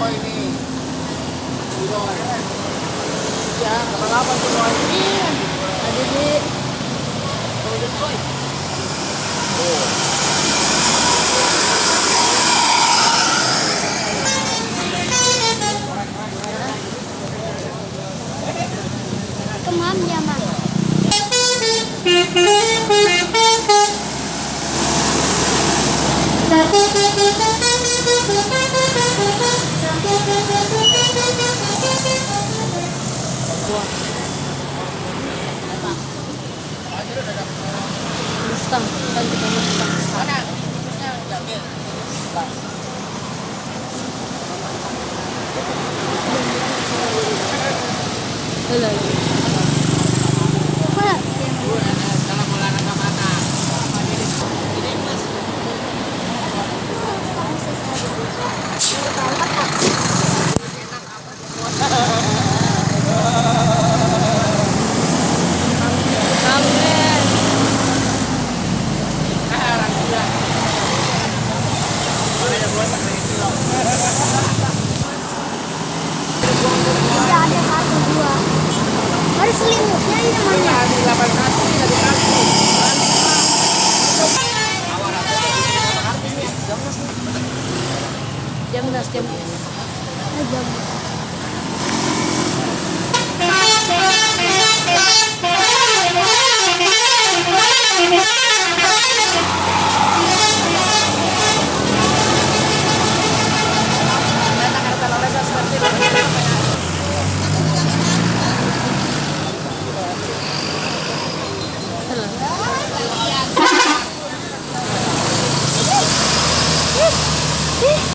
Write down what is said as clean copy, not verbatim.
berapa ini? Ya, 8 kilo ini. Ada di Kemam ya, Mak. Mustang, kan kita Mustang. Mana? Terusnya jambil. Dalam olahraga mana? Ini Mas. Tidak ada satu dua. Harus selimutnya ini namanya. Ada 81 ini lagi satu. Jam 11 jam. Jam.